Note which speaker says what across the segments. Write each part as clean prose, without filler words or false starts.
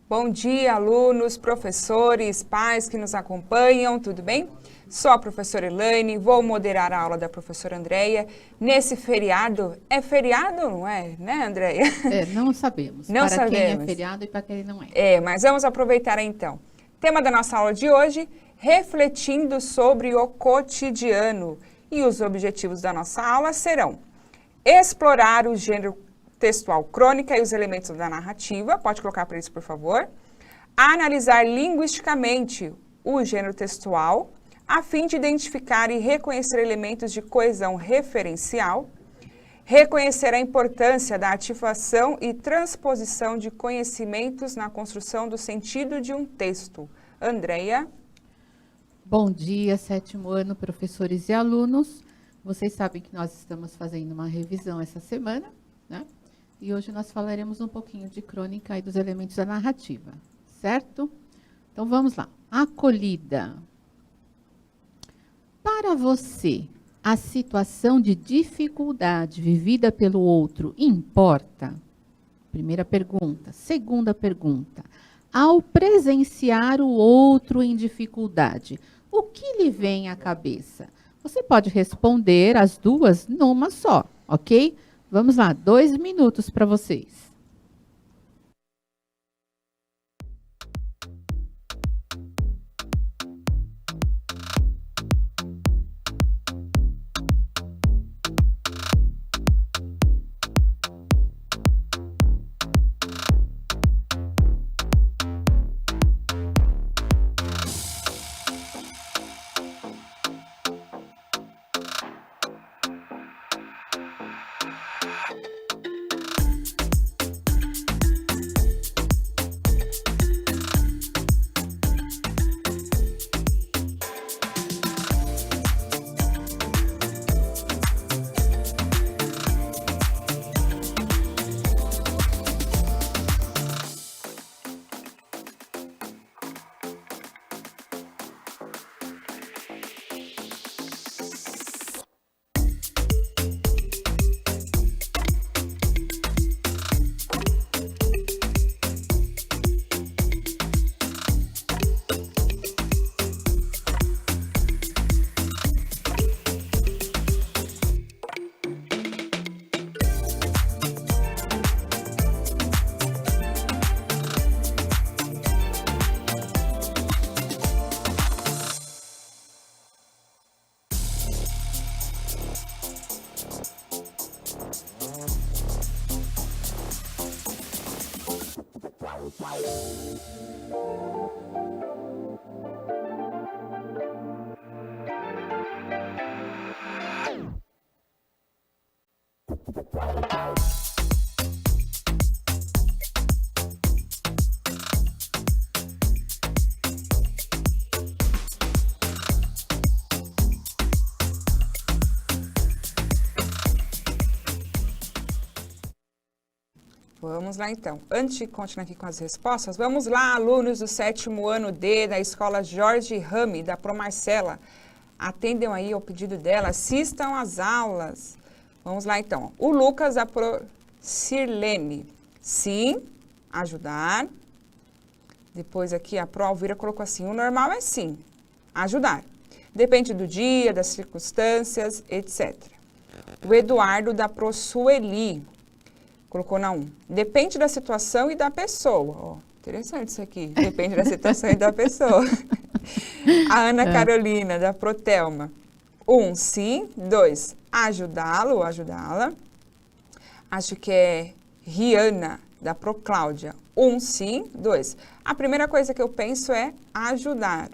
Speaker 1: Bom dia, alunos, professores, pais que nos acompanham, tudo bem? Sou a professora Elaine, vou moderar a aula da professora Andreia. Nesse feriado, é feriado ou não é, né, Andreia?
Speaker 2: Não sabemos.
Speaker 1: Não
Speaker 2: para
Speaker 1: sabemos.
Speaker 2: quem é feriado e para quem não é.
Speaker 1: Mas vamos aproveitar então. Tema da nossa aula de hoje, refletindo sobre o cotidiano. E os objetivos da nossa aula serão explorar o gênero textual crônica e os elementos da narrativa, pode colocar para isso, por favor. Analisar linguisticamente o gênero textual, a fim de identificar e reconhecer elementos de coesão referencial, reconhecer a importância da ativação e transposição de conhecimentos na construção do sentido de um texto. Andreia.
Speaker 2: Bom dia, 7º ano, professores e alunos. Vocês sabem que nós estamos fazendo uma revisão essa semana, né? E hoje nós falaremos um pouquinho de crônica e dos elementos da narrativa, certo? Então vamos lá. Acolhida. Para você, a situação de dificuldade vivida pelo outro importa? Primeira pergunta. Segunda pergunta. Ao presenciar o outro em dificuldade, o que lhe vem à cabeça? Você pode responder as duas numa só, ok? Vamos lá, 2 minutos para vocês.
Speaker 1: Vamos lá então. Antes de continuar aqui com as respostas, vamos lá, alunos do 7º ano D da Escola Jorge Rami, da Pro Marcela. Atendam aí ao pedido dela, assistam às aulas. Vamos lá então. O Lucas da Pro Sirlene. Sim, ajudar. Depois aqui a Pro Alvira colocou assim, o normal é sim, ajudar. Depende do dia, das circunstâncias, etc. O Eduardo da Pro Sueli colocou na 1. Depende da situação e da pessoa. Ó, interessante isso aqui. Depende da situação e da pessoa. A Ana Carolina, da Protelma. 1, sim. 2, ajudá-lo ou ajudá-la. Acho que é Rihanna, da Pro Cláudia. 1, sim. 2. A primeira coisa que eu penso é ajudar.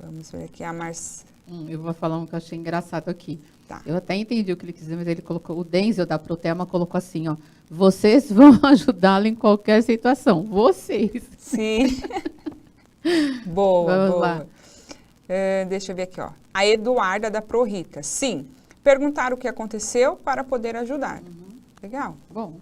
Speaker 1: Vamos ver aqui a Marcia.
Speaker 2: Eu vou falar um que eu achei engraçado aqui.
Speaker 1: Tá.
Speaker 2: Eu até entendi o que ele quis dizer, mas ele colocou, o Denzel da Protelma colocou assim, ó, vocês vão ajudá-lo em qualquer situação, vocês.
Speaker 1: Sim. Boa,
Speaker 2: Vamos
Speaker 1: boa.
Speaker 2: lá.
Speaker 1: Deixa eu ver aqui, ó. A Eduarda da Pro Rita. Sim. Perguntar o que aconteceu para poder ajudar. Legal.
Speaker 2: Bom.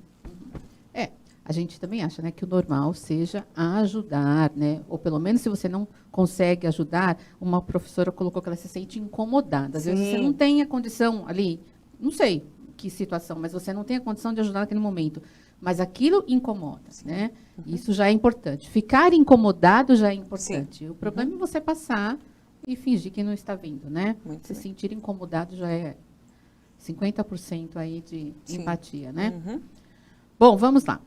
Speaker 2: A gente também acha, né, que o normal seja ajudar, né? Ou pelo menos se você não consegue ajudar, uma professora colocou que ela se sente incomodada. Às vezes você não tem a condição ali, não sei que situação, mas você não tem a condição de ajudar naquele momento. mas aquilo incomoda, né? Isso já é importante. Ficar incomodado já é importante. O problema é você passar e fingir que não está vindo, né?
Speaker 1: Muito
Speaker 2: Se
Speaker 1: bem.
Speaker 2: sentir incomodado já é 50% aí de empatia, né? Bom, vamos lá.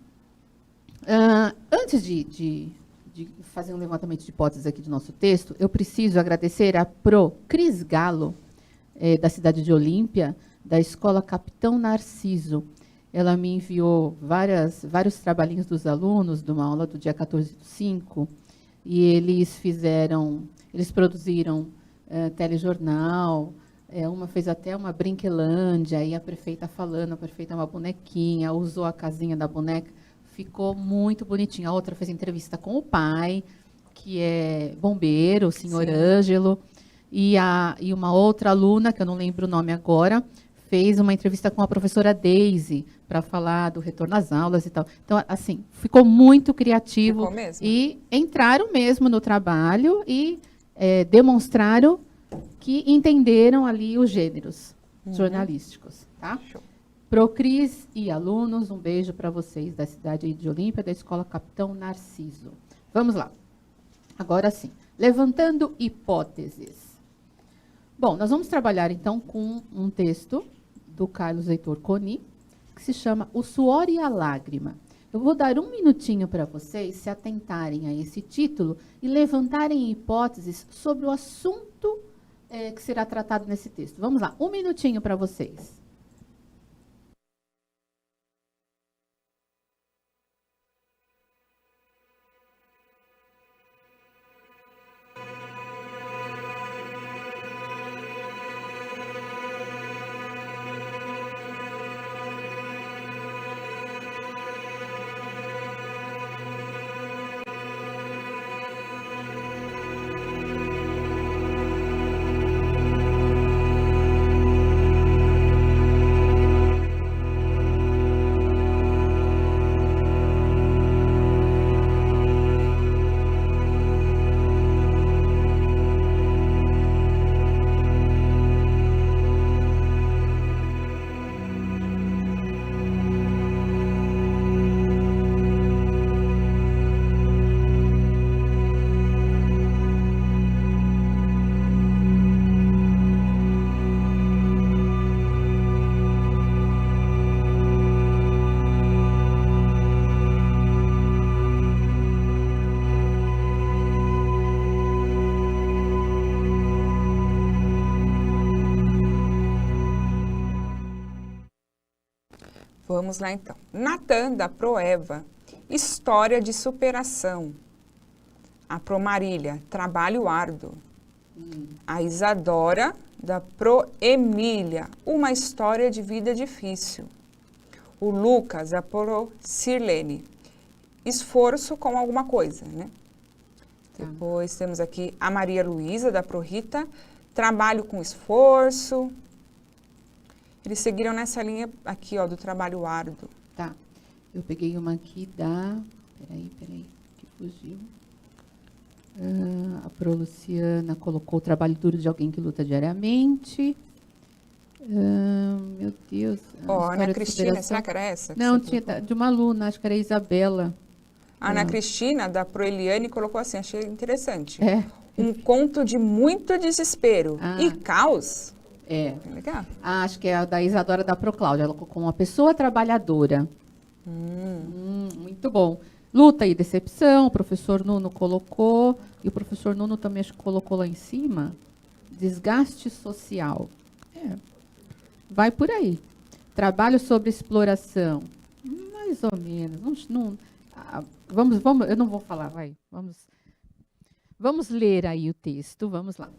Speaker 2: Antes de fazer um levantamento de hipóteses aqui do nosso texto, eu preciso agradecer a Pro Cris Galo, da cidade de Olímpia, da Escola Capitão Narciso. Ela me enviou vários trabalhinhos dos alunos de uma aula do dia 14/5, e eles produziram telejornal, uma fez até uma brinquelândia, e a prefeita falando, a prefeita é uma bonequinha, usou a casinha da boneca, ficou muito bonitinho. A outra fez entrevista com o pai, que é bombeiro, o senhor Ângelo, e uma outra aluna, que eu não lembro o nome agora, fez uma entrevista com a professora Daisy para falar do retorno às aulas e tal. Então, assim, ficou muito criativo.
Speaker 1: Ficou mesmo.
Speaker 2: E entraram mesmo no trabalho e demonstraram que entenderam ali os gêneros jornalísticos. Tá?
Speaker 1: Show.
Speaker 2: Procris e alunos, um beijo para vocês da cidade de Olímpia, da Escola Capitão Narciso. Vamos lá. Agora sim, levantando hipóteses. Bom, nós vamos trabalhar então com um texto do Carlos Heitor Coni, que se chama O Suor e a Lágrima. Eu vou dar um minutinho para vocês se atentarem a esse título e levantarem hipóteses sobre o assunto que será tratado nesse texto. Vamos lá, um minutinho para vocês.
Speaker 1: Vamos lá, então. Natan, da Proeva, história de superação. A Promarília, trabalho árduo. A Isadora, da Proemília, uma história de vida difícil. O Lucas, da Procirlene, esforço com alguma coisa, né? Depois temos aqui a Maria Luísa, da Prorita, trabalho com esforço. Eles seguiram nessa linha aqui, ó, do trabalho árduo.
Speaker 2: Tá. Eu peguei uma aqui da... Peraí, que fugiu. A Pro Luciana colocou o trabalho duro de alguém que luta diariamente. Meu Deus.
Speaker 1: Ó, Ana Cristina, será que era essa?
Speaker 2: Não, tinha de uma aluna, acho que era a Isabela.
Speaker 1: A Ana Cristina, da Proeliane, colocou assim, achei interessante.
Speaker 2: Um
Speaker 1: conto de muito desespero e caos. Legal.
Speaker 2: Acho que é a da Isadora da Procláudia. Ela colocou uma pessoa trabalhadora. Muito bom. Luta e decepção, o professor Nuno colocou. E o professor Nuno também acho que colocou lá em cima. Desgaste social. Vai por aí. Trabalho sobre exploração. Mais ou menos. Vamos, eu não vou falar, vai. Vamos ler aí o texto. Vamos lá.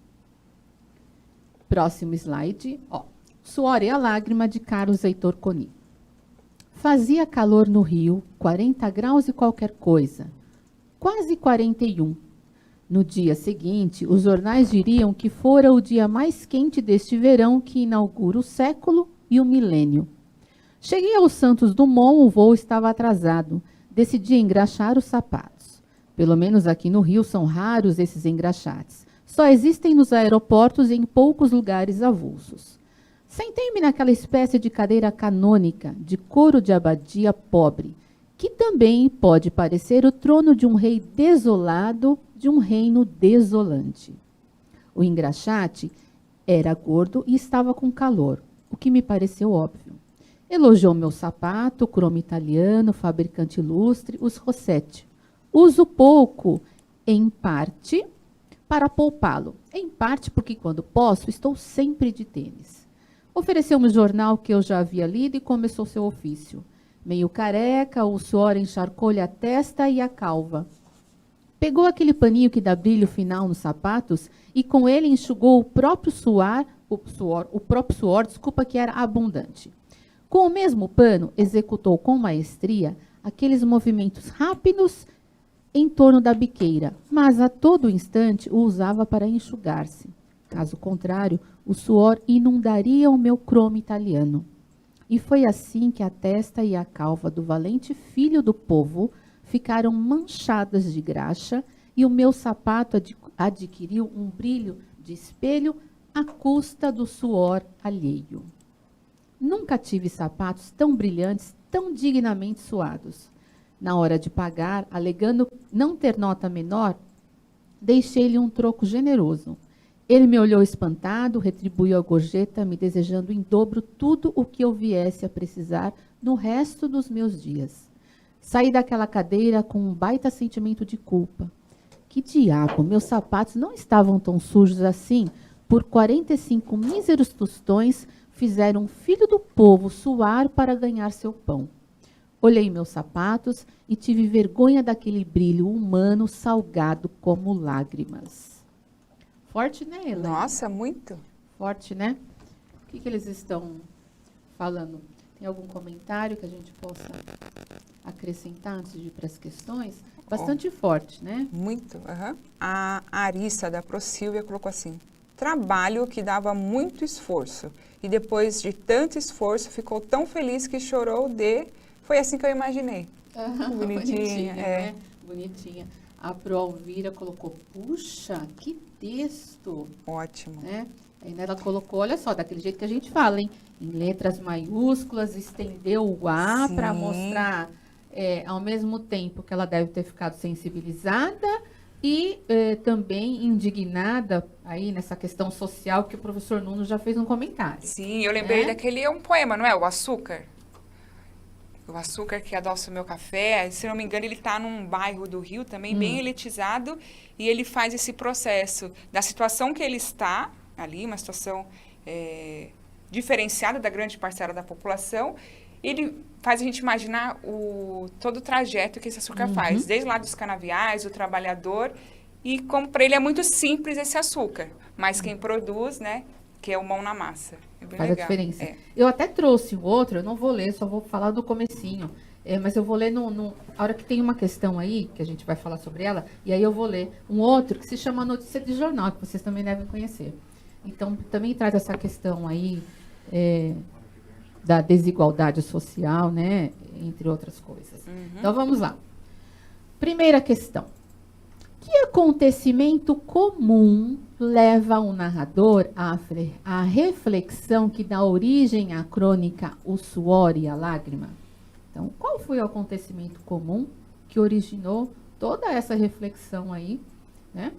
Speaker 2: Próximo slide. Suor e a Lágrima, de Carlos Heitor Coni. Fazia calor no Rio, 40 graus e qualquer coisa. Quase 41. No dia seguinte, os jornais diriam que fora o dia mais quente deste verão que inaugura o século e o milênio. Cheguei ao Santos Dumont, o voo estava atrasado. Decidi engraxar os sapatos. Pelo menos aqui no Rio são raros esses engraxates. Só existem nos aeroportos e em poucos lugares avulsos. Sentei-me naquela espécie de cadeira canônica, de couro de abadia pobre, também pode parecer o trono de um rei desolado, de um reino desolante. O engraxate era gordo e estava com calor, o que me pareceu óbvio. Elogiou meu sapato, cromo italiano, fabricante ilustre, os Rossetti. Uso pouco, em parte, para poupá-lo. Em parte porque, quando posso, estou sempre de tênis. Ofereceu-me o jornal que eu já havia lido e começou seu ofício. Meio careca, o suor encharcou-lhe a testa e a calva. Pegou aquele paninho que dá brilho final nos sapatos e com ele enxugou o próprio suor, que era abundante. Com o mesmo pano, executou com maestria aqueles movimentos rápidos em torno da biqueira, mas a todo instante o usava para enxugar-se. Caso contrário, o suor inundaria o meu cromo italiano. E foi assim que a testa e a calva do valente filho do povo ficaram manchadas de graxa e o meu sapato adquiriu um brilho de espelho à custa do suor alheio. Nunca tive sapatos tão brilhantes, tão dignamente suados. Na hora de pagar, alegando não ter nota menor, deixei-lhe um troco generoso. Ele me olhou espantado, retribuiu a gorjeta, me desejando em dobro tudo o que eu viesse a precisar no resto dos meus dias. Saí daquela cadeira com um baita sentimento de culpa. Que diabo, meus sapatos não estavam tão sujos assim. Por 45 míseros tostões, fizeram um filho do povo suar para ganhar seu pão. Olhei meus sapatos e tive vergonha daquele brilho humano salgado como lágrimas. Forte, né, Helena?
Speaker 1: Nossa, muito.
Speaker 2: Forte, né? O que eles estão falando? Tem algum comentário que a gente possa acrescentar antes de ir para as questões? Bastante forte, né?
Speaker 1: Muito. A Arissa da ProSilvia colocou assim: trabalho que dava muito esforço e depois de tanto esforço ficou tão feliz que chorou de... Foi assim que eu imaginei.
Speaker 2: Bonitinha, né? Bonitinha. A Pro Alvira colocou, puxa, que texto.
Speaker 1: Ótimo.
Speaker 2: Né? Aí ela colocou, olha só, daquele jeito que a gente fala, hein? Em letras maiúsculas, estendeu o A para mostrar, ao mesmo tempo que ela deve ter ficado sensibilizada e também indignada aí nessa questão social que o professor Nuno já fez um comentário.
Speaker 1: Sim, eu lembrei daquele, é um poema, não é? O Açúcar. O Açúcar que adoça o meu café, se não me engano, ele está num bairro do Rio também, bem elitizado, e ele faz esse processo da situação que ele está ali, uma situação diferenciada da grande parcela da população. Ele faz a gente imaginar todo o trajeto que esse açúcar faz, desde lá dos canaviais, o trabalhador, e como para ele é muito simples esse açúcar, mas quem produz, né, que é o mão na massa. É bem
Speaker 2: faz
Speaker 1: legal.
Speaker 2: A diferença. Eu até trouxe um outro, eu não vou ler, só vou falar do comecinho. Mas eu vou ler a hora que tem uma questão aí, que a gente vai falar sobre ela, e aí eu vou ler um outro que se chama Notícia de Jornal, que vocês também devem conhecer. Então, também traz essa questão aí da desigualdade social, né, entre outras coisas. Então, vamos lá. Primeira questão. Que acontecimento comum leva o narrador à reflexão que dá origem à crônica O Suor e a Lágrima? Então, qual foi o acontecimento comum que originou toda essa reflexão aí, né?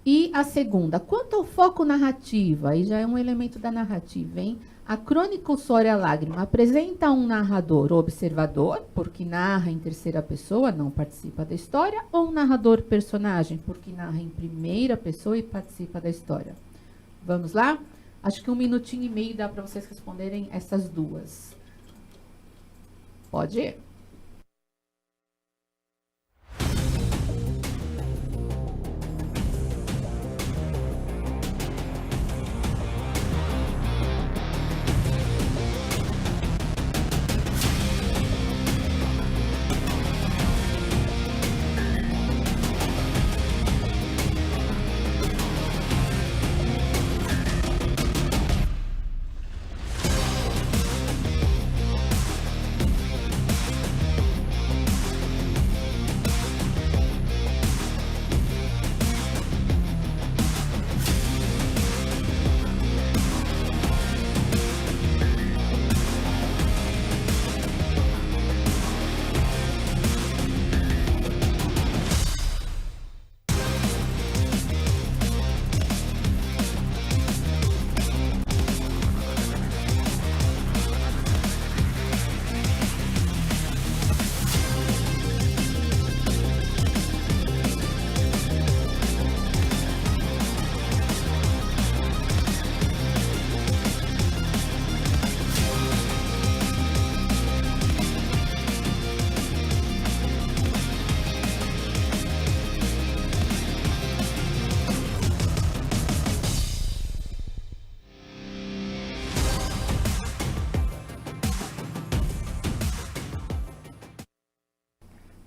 Speaker 2: E a segunda, quanto ao foco narrativo, aí já é um elemento da narrativa, hein? A crônica O Suor e a Lágrima apresenta um narrador observador, porque narra em terceira pessoa, não participa da história, ou um narrador personagem, porque narra em primeira pessoa e participa da história? Vamos lá? Acho que 1 minutinho e meio dá para vocês responderem essas duas. Pode ir.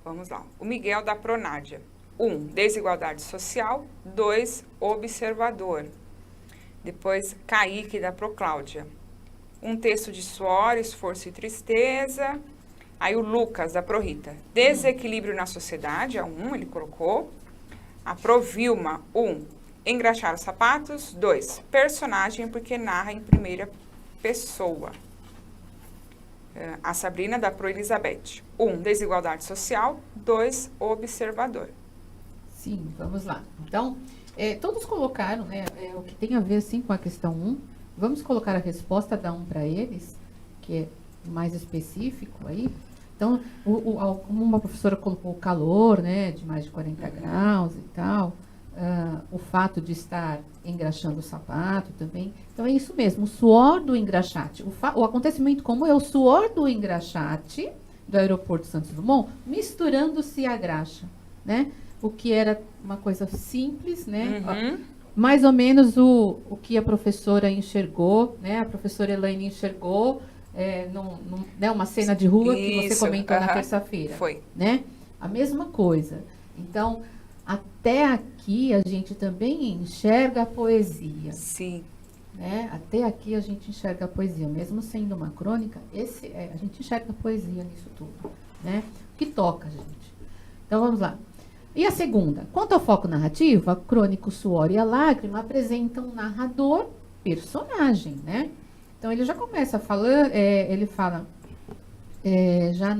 Speaker 1: Vamos lá. O Miguel da Pronádia. 1, desigualdade social. 2, observador. Depois, Kaique da Procláudia. Um texto de suor, esforço e tristeza. Aí o Lucas da Prorita. Desequilíbrio na sociedade, é 1, ele colocou. A Provilma, 1, engraxar os sapatos. 2, personagem, porque narra em primeira pessoa. A Sabrina da Pro Elizabeth. 1, desigualdade social. 2, observador.
Speaker 2: Sim, vamos lá. Então, todos colocaram, né, o que tem a ver, assim, com a questão 1. Vamos colocar a resposta da 1 para eles, que é mais específico aí. Então, como uma professora colocou o calor, né, de mais de 40 graus e tal, o fato de estar engraxando o sapato também. Então, é isso mesmo, o suor do engraxate. O acontecimento comum é o suor do engraxate do aeroporto Santos Dumont misturando-se à graxa, né? O que era uma coisa simples, né? Mais ou menos o que a professora enxergou, né? A professora Elaine enxergou, né? Uma cena de rua que você comentou na terça-feira.
Speaker 1: Foi.
Speaker 2: Né? A mesma coisa. Então, até aqui a gente também enxerga a poesia.
Speaker 1: Sim.
Speaker 2: Né? Até aqui a gente enxerga a poesia. Mesmo sendo uma crônica, a gente enxerga a poesia nisso tudo. Né? O que toca, gente. Então, vamos lá. E a segunda? Quanto ao foco narrativo, a crônica, o suor e a lágrima apresentam um narrador, personagem, né? Então, ele já começa falando, ele fala, já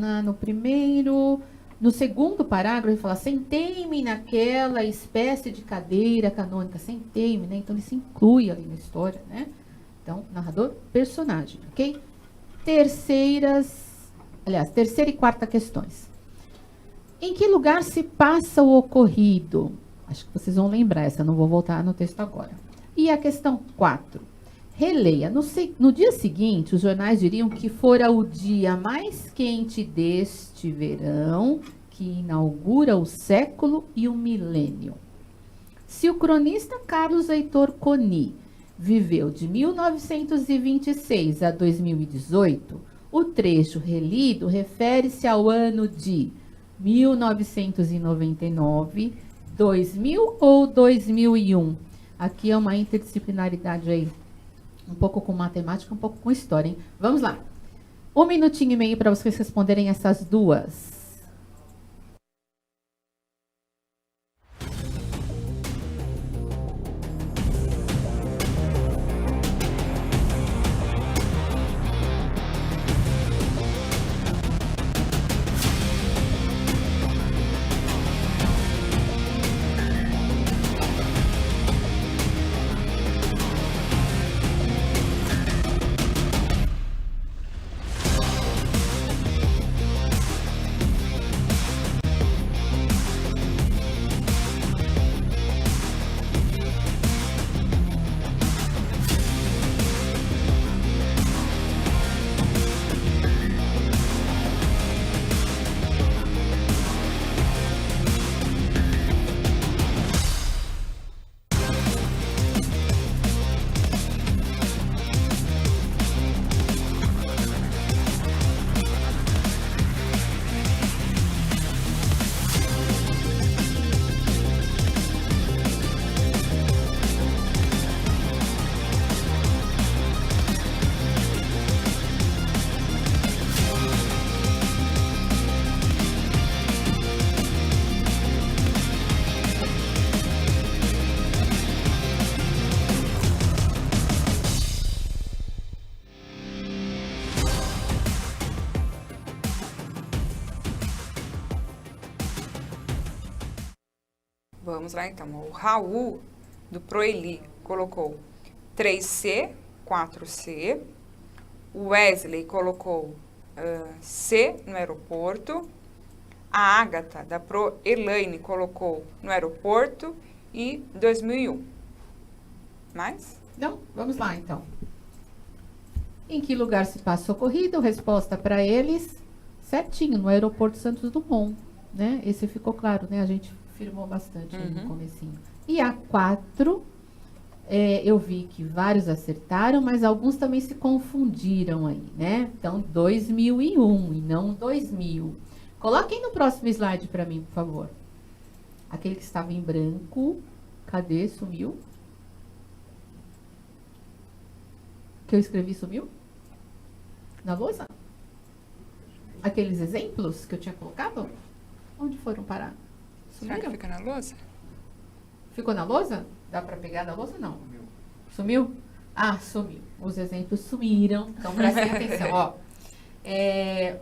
Speaker 2: no segundo parágrafo, ele fala, sentei-me naquela espécie de cadeira canônica, sentei-me, né? Então, ele se inclui ali na história, né? Então, narrador, personagem, ok? Terceira e quarta questões. Em que lugar se passa o ocorrido? Acho que vocês vão lembrar, essa eu não vou voltar no texto agora. E a questão 4. Releia. No dia seguinte, os jornais diriam que fora o dia mais quente deste verão, que inaugura o século e o milênio. Se o cronista Carlos Heitor Coni viveu de 1926 a 2018, o trecho relido refere-se ao ano de 1999, 2000 ou 2001. Aqui é uma interdisciplinaridade aí, um pouco com matemática, um pouco com história, hein? Vamos lá. 1 minutinho e meio para vocês responderem essas duas.
Speaker 1: Vamos lá, então. O Raul, do Proeli, colocou 3C, 4C. O Wesley colocou C no aeroporto. A Ágata, da Pro Elaine, colocou no aeroporto. E 2001. Mais?
Speaker 2: Não, vamos lá, então. Em que lugar se passa o ocorrido? Resposta para eles, certinho, no aeroporto Santos Dumont. Né? Esse ficou claro, né? A gente firmou bastante aí no comecinho. E a 4, eu vi que vários acertaram, mas alguns também se confundiram aí, né? Então, 2001 e não 2000. Coloquem no próximo slide para mim, por favor. Aquele que estava em branco. Cadê? Sumiu? Que eu escrevi sumiu? Na lousa? Aqueles exemplos que eu tinha colocado? Onde foram parar?
Speaker 1: Será que fica na lousa?
Speaker 2: Ficou na lousa? Dá para pegar na lousa? Não. Sumiu? Ah, sumiu. Os exemplos sumiram. Então, prestem atenção. Ó, eu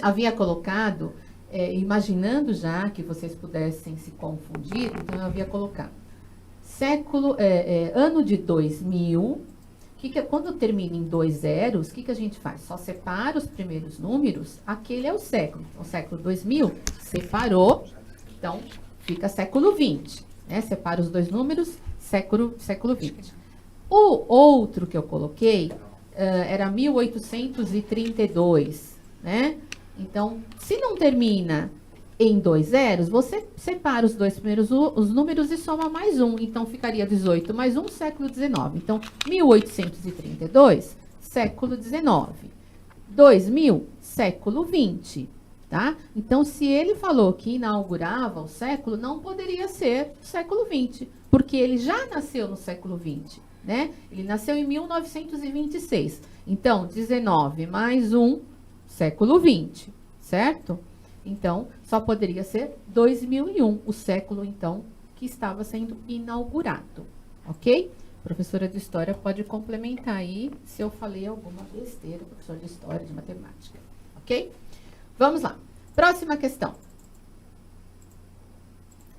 Speaker 2: havia colocado, imaginando já que vocês pudessem se confundir, então eu havia colocado ano de 2000, quando termina em 2 zeros, o que a gente faz? Só separa os primeiros números, aquele é o século. Então, século 2000, separou, então fica século 20. Né? Separa os 2 números, século 20. O outro que eu coloquei era 1832, né? Então, se não termina em 2 zeros, você separa os 2 primeiros os números e soma mais um. Então, ficaria 18 mais 1, século 19. Então, 1832, século 19. 2000, século 20. Tá? Então, se ele falou que inaugurava o século, não poderia ser século 20, porque ele já nasceu no século 20, né? Ele nasceu em 1926. Então, 19 mais 1, século 20, certo? Então, só poderia ser 2001, o século, então, que estava sendo inaugurado, ok? Professora de História pode complementar aí se eu falei alguma besteira, professor de História, de Matemática, ok? Vamos lá. Próxima questão.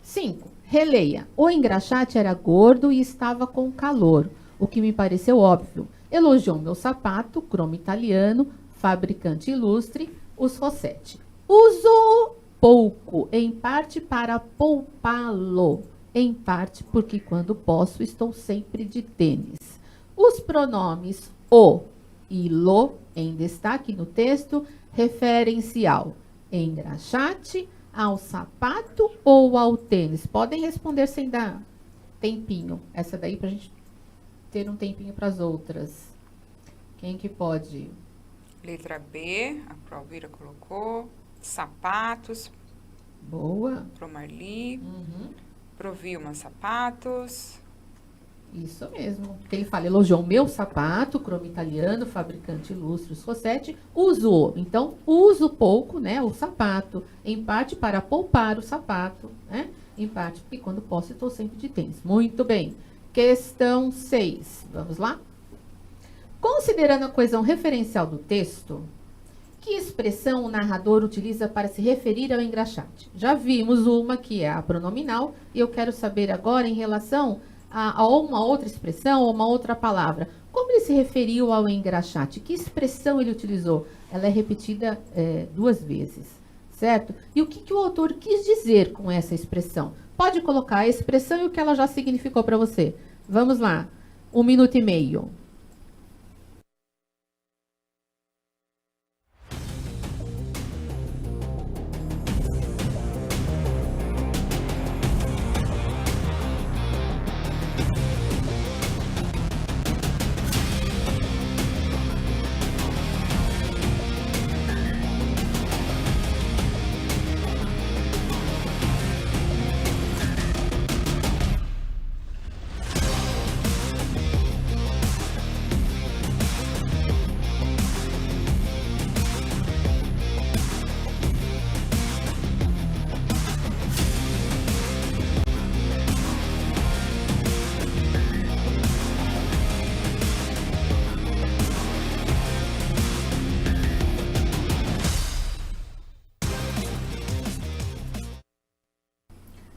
Speaker 2: 5. Releia. O engraxate era gordo e estava com calor, o que me pareceu óbvio. Elogiou meu sapato, cromo italiano, fabricante ilustre, os Rossetti. Uso pouco, em parte para poupá-lo, em parte porque quando posso estou sempre de tênis. Os pronomes o e lo, em destaque no texto, referem-se ao engraxate, ao sapato ou ao tênis? Podem responder sem dar tempinho. Essa daí para a gente ter um tempinho para as outras. Quem que pode?
Speaker 1: Letra B, a Proalvira colocou. Sapatos.
Speaker 2: Boa.
Speaker 1: Pro Marli.
Speaker 2: Uhum.
Speaker 1: Pro Vilma, sapatos.
Speaker 2: Isso mesmo. Ele fala, elogiou o meu sapato, cromo italiano, fabricante ilustre, os Rossetti, uso. Então, uso pouco, né, o sapato, em parte para poupar o sapato, né, em parte porque quando posso estou sempre de tênis. Muito bem. Questão 6. Vamos lá? Considerando a coesão referencial do texto, que expressão o narrador utiliza para se referir ao engraxate? Já vimos uma que é a pronominal, e eu quero saber agora em relação a uma outra expressão ou uma outra palavra. Como ele se referiu ao engraxate? Que expressão ele utilizou? Ela é repetida 2 vezes, certo? E o que o autor quis dizer com essa expressão? Pode colocar a expressão e o que ela já significou para você. Vamos lá, 1 minuto e meio.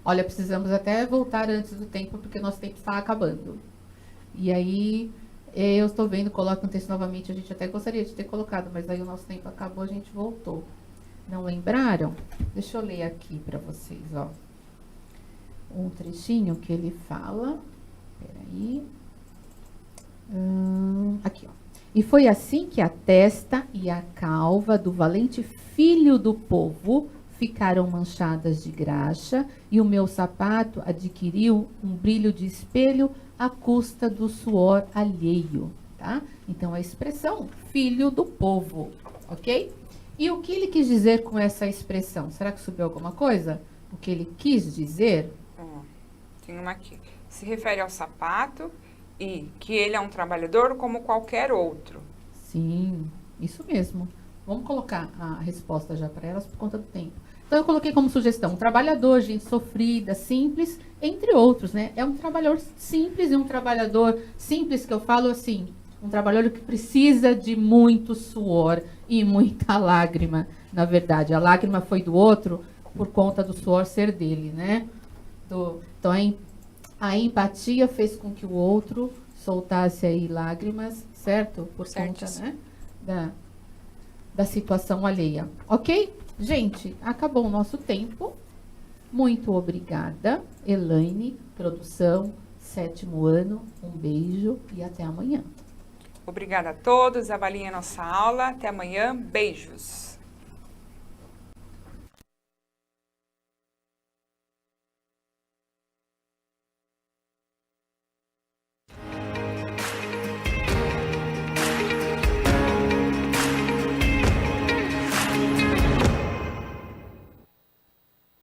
Speaker 2: Olha, precisamos até voltar antes do tempo, porque nosso tempo está acabando. E aí, eu estou vendo, coloca o texto novamente, a gente até gostaria de ter colocado, mas aí o nosso tempo acabou, a gente voltou. Não lembraram? Deixa eu ler aqui para vocês, ó. Um trechinho que ele fala. Peraí. Aqui, ó. E foi assim que a testa e a calva do valente filho do povo ficaram manchadas de graxa, e o meu sapato adquiriu um brilho de espelho à custa do suor alheio, tá? Então, a expressão filho do povo, ok? E o que ele quis dizer com essa expressão? Será que subiu alguma coisa? O que ele quis dizer?
Speaker 1: Ó, tem uma aqui. Se refere ao sapato e que ele é um trabalhador como qualquer outro.
Speaker 2: Sim, isso mesmo. Vamos colocar a resposta já para elas por conta do tempo. Então, eu coloquei como sugestão, um trabalhador, gente sofrida, simples, entre outros, né? É um trabalhador simples e um trabalhador simples que eu falo assim, um trabalhador que precisa de muito suor e muita lágrima, na verdade. A lágrima foi do outro por conta do suor ser dele, né? Então, a empatia fez com que o outro soltasse aí lágrimas, certo? Por conta, né, da situação alheia. Ok? Gente, acabou o nosso tempo. Muito obrigada, Elaine, produção, 7º ano. Um beijo e até amanhã.
Speaker 1: Obrigada a todos, avaliem a nossa aula. Até amanhã. Beijos.